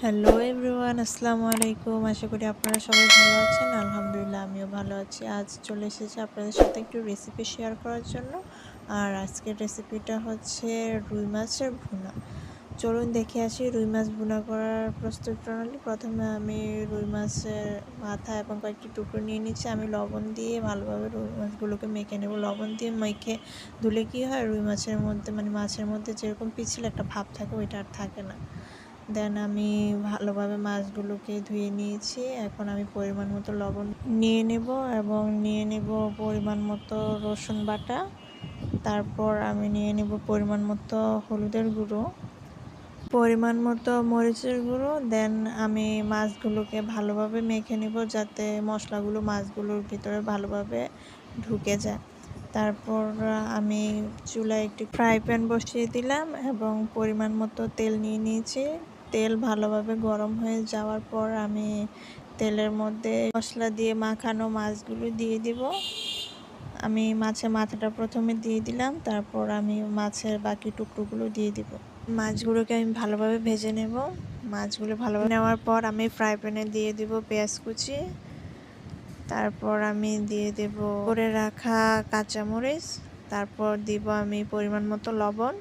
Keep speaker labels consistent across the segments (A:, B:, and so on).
A: Hello everyone, আসসালামু আলাইকুম। আশা করি আপনারা সবাই ভালো আছেন। আলহামদুলিল্লাহ আমিও ভালো আছি। আজ চলে এসেছি আপনাদের সাথে একটু রেসিপি শেয়ার করার জন্য। আর আজকের রেসিপিটা হচ্ছে রুই মাছের ভুনা। চলুন দেখে আসি রুই মাছ ভুনা করার প্রস্তুত প্রণালী। প্রথমে আমি রুই মাছের মাথা এবং কয়েকটি টুকরো নিয়ে নিচ্ছি। আমি লবণ দিয়ে ভালোভাবে রুই মাছগুলোকে মেখে নেব। লবণ দিয়ে মেখে ধুলে কী হয়, রুই মাছের মধ্যে মাছের মধ্যে যেরকম পিচ্ছিল একটা ভাব থাকে, ওইটা আর থাকে না। দেন আমি ভালোভাবে মাছগুলোকে ধুয়ে নিয়েছি। এখন আমি পরিমাণ মতো লবণ নিয়ে নেব এবং নিয়ে নেব পরিমাণ মতো রসুন বাটা। তারপর আমি নিয়ে নেব পরিমাণ মতো হলুদের গুঁড়ো, পরিমাণ মতো মরিচের গুঁড়ো। দেন আমি মাছগুলোকে ভালোভাবে মেখে নেব যাতে মশলাগুলো মাছগুলোর ভিতরে ভালোভাবে ঢুকে যায়। তারপর আমি চুলায় একটি ফ্রাই প্যান বসিয়ে দিলাম এবং পরিমাণ মতো তেল নিয়ে নিয়েছি। তেল ভালোভাবে গরম হয়ে যাওয়ার পর আমি তেলের মধ্যে মশলা দিয়ে মাখানো মাছগুলো দিয়ে দিব। আমি মাছের মাথাটা প্রথমে দিয়ে দিলাম, তারপর আমি মাছের বাকি টুকরোগুলো দিয়ে দিব। মাছগুলোকে আমি ভালোভাবে ভেজে নেব। মাছগুলো ভালোভাবে নেওয়ার পর আমি ফ্রাই প্যানে দিয়ে দিব পেঁয়াজ কুচি। তারপর আমি দিয়ে দেব করে রাখা কাঁচামরিচ। তারপর দিব আমি পরিমাণ মতো লবণ।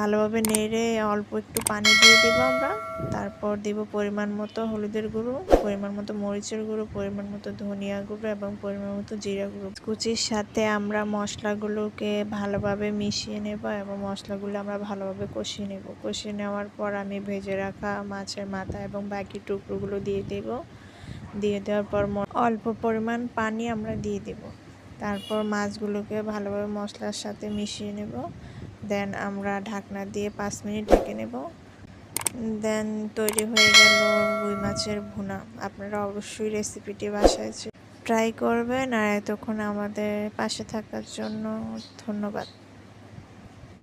A: ভালোভাবে নেড়ে অল্প একটু পানি দিয়ে দেব আমরা। তারপর দেব পরিমাণ মতো হলুদের গুঁড়ো, পরিমাণ মতো মরিচের গুঁড়ো, পরিমাণ মতো ধনিয়া গুঁড়ো এবং পরিমাণ মতো জিরা গুঁড়ো। কুচির সাথে আমরা মশলাগুলোকে ভালোভাবে মিশিয়ে নেব এবং মশলাগুলো আমরা ভালোভাবে কষিয়ে নেব। কষিয়ে নেওয়ার পর আমি ভেজে রাখা মাছের মাথা এবং বাকি টুকরোগুলো দিয়ে দেব। দিয়ে দেওয়ার পর অল্প পরিমাণ পানি আমরা দিয়ে দেব। তারপর মাছগুলোকে ভালোভাবে মশলার সাথে মিশিয়ে নেব। দেন আমরা ঢাকনা দিয়ে 5 মিনিট ঢেকে নেব। দেন তৈরি হয়ে গেল রুই মাছের ভুনা। আপনারা অবশ্যই রেসিপিটি বাসায় ট্রাই করবেন। আর এতক্ষণ আমাদের পাশে থাকার জন্য ধন্যবাদ।